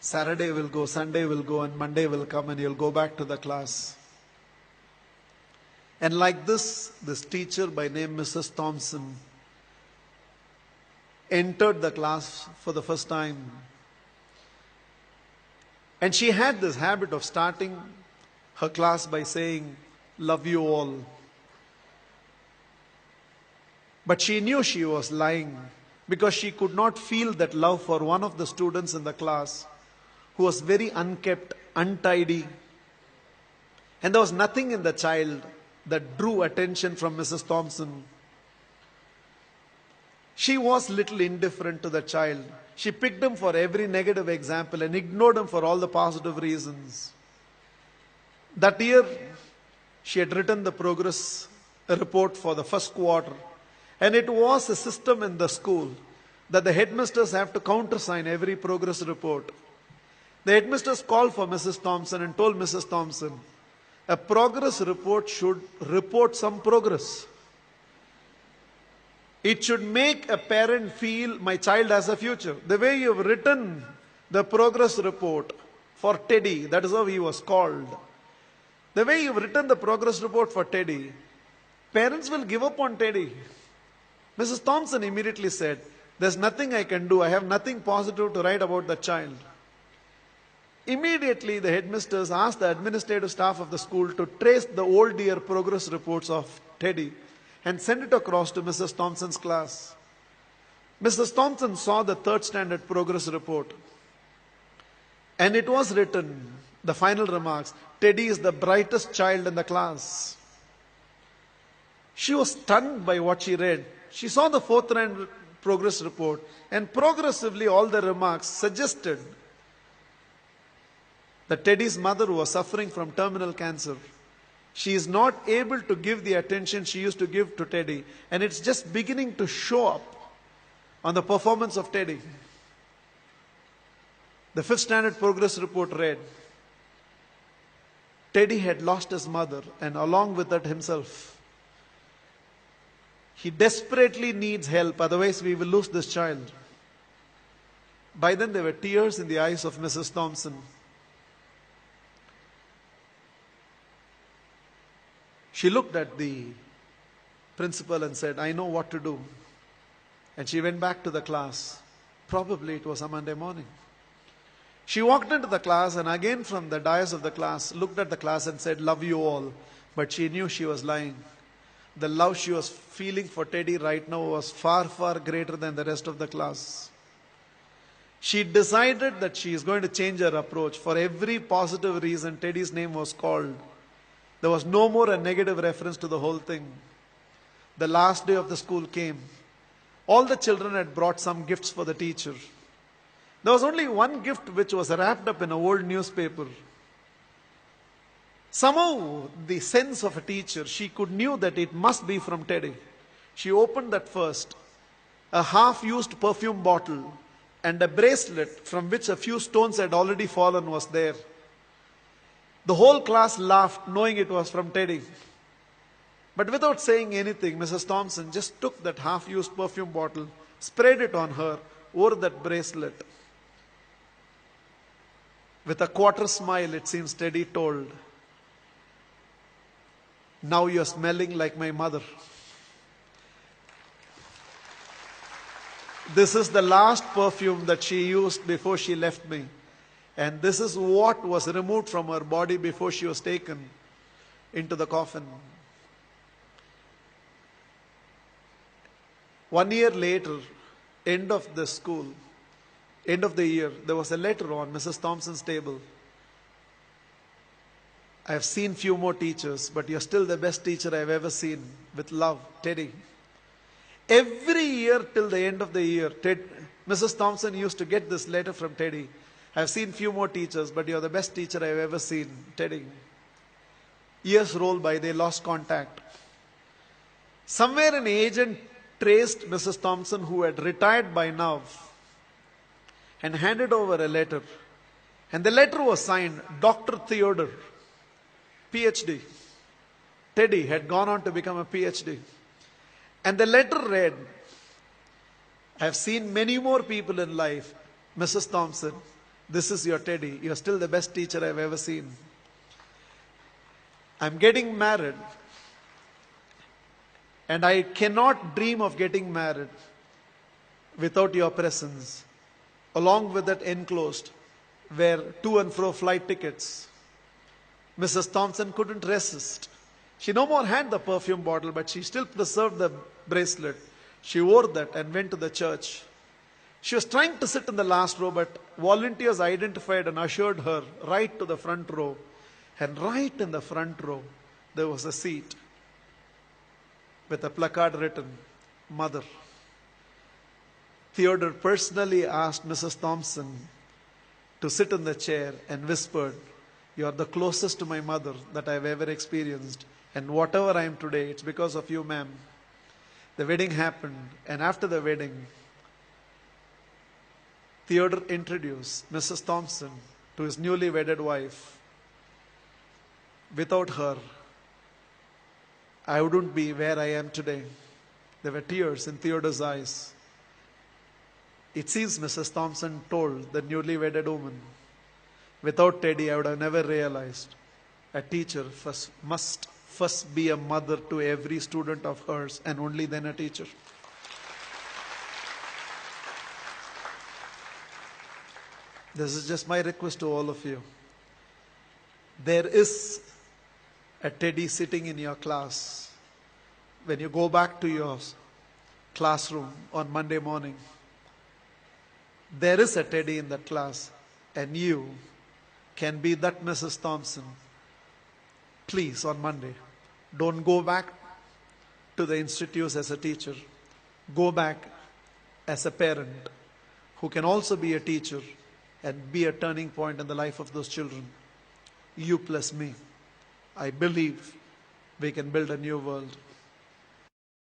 Saturday will go, Sunday will go, and Monday will come, and you'll go back to the class. And like this teacher by name Mrs. Thompson entered the class for the first time. And she had this habit of starting her class by saying, "Love you all." But she knew she was lying because she could not feel that love for one of the students in the class who was very unkept, untidy. And there was nothing in the child that drew attention from Mrs. Thompson. She was little indifferent to the child. She picked him for every negative example and ignored him for all the positive reasons. That year, she had written the progress report for the first quarter. And it was a system in the school that the headmasters have to countersign every progress report. The headmasters called for Mrs. Thompson and told Mrs. Thompson, a progress report should report some progress. It should make a parent feel my child has a future. The way you have written the progress report for Teddy, that is how he was called. The way you have written the progress report for Teddy, parents will give up on Teddy. Mrs. Thompson immediately said, there's nothing I can do. I have nothing positive to write about the child. Immediately, the headmasters asked the administrative staff of the school to trace the old year progress reports of Teddy and send it across to Mrs. Thompson's class. Mrs. Thompson saw the third standard progress report. And it was written, the final remarks, Teddy is the brightest child in the class. She was stunned by what she read. She saw the fourth standard progress report, and progressively all the remarks suggested that Teddy's mother was suffering from terminal cancer. She is not able to give the attention she used to give to Teddy, and it's just beginning to show up on the performance of Teddy. The fifth standard progress report read, Teddy had lost his mother and along with that himself. He desperately needs help, otherwise we will lose this child. By then there were tears in the eyes of Mrs. Thompson. She looked at the principal and said, I know what to do. And she went back to the class. Probably it was a Monday morning. She walked into the class and again from the dais of the class, looked at the class and said, love you all. But she knew she was lying. The love she was feeling for Teddy right now was far, far greater than the rest of the class. She decided that she is going to change her approach. For every positive reason, Teddy's name was called. There was no more a negative reference to the whole thing. The last day of the school came. All the children had brought some gifts for the teacher. There was only one gift which was wrapped up in an old newspaper. Somehow, the sense of a teacher, she knew that it must be from Teddy. She opened that first. A half-used perfume bottle and a bracelet from which a few stones had already fallen was there. The whole class laughed, knowing it was from Teddy. But without saying anything, Mrs. Thompson just took that half-used perfume bottle, sprayed it on her, wore that bracelet. With a quarter smile, it seems Teddy told, now you're smelling like my mother. This is the last perfume that she used before she left me. And this is what was removed from her body before she was taken into the coffin. 1 year later, end of the school, end of the year, there was a letter on Mrs. Thompson's table. I have seen few more teachers, but you're still the best teacher I've ever seen. With love, Teddy. Every year till the end of the year, Mrs. Thompson used to get this letter from Teddy. I've seen few more teachers, but you're the best teacher I've ever seen, Teddy. Years rolled by, they lost contact. Somewhere an agent traced Mrs. Thompson, who had retired by now, and handed over a letter. And the letter was signed, Dr. Theodore, PhD. Teddy had gone on to become a PhD. And the letter read, I have seen many more people in life, Mrs. Thompson, This is your Teddy. You're still the best teacher I've ever seen. I'm getting married, and I cannot dream of getting married without your presence. Along with that enclosed were to and fro flight tickets. Mrs. Thompson couldn't resist. She no more had the perfume bottle, but she still preserved the bracelet. She wore that and went to the church. She was trying to sit in the last row, but volunteers identified and ushered her right to the front row. And right in the front row, there was a seat with a placard written, Mother. Theodore personally asked Mrs. Thompson to sit in the chair and whispered, "You are the closest to my mother that I have ever experienced. And whatever I am today, it's because of you, ma'am." The wedding happened, and after the wedding, Theodore introduced Mrs. Thompson to his newly wedded wife. Without her, I wouldn't be where I am today. There were tears in Theodore's eyes. It seems Mrs. Thompson told the newly wedded woman, "Without Teddy, I would have never realized a teacher must first be a mother to every student of hers, and only then a teacher." This is just my request to all of you. There is a Teddy sitting in your class. When you go back to your classroom on Monday morning, there is a Teddy in that class, and you can be that Mrs. Thompson. Please, on Monday, don't go back to the institutes as a teacher. Go back as a parent who can also be a teacher and be a turning point in the life of those children. You plus me. I believe we can build a new world.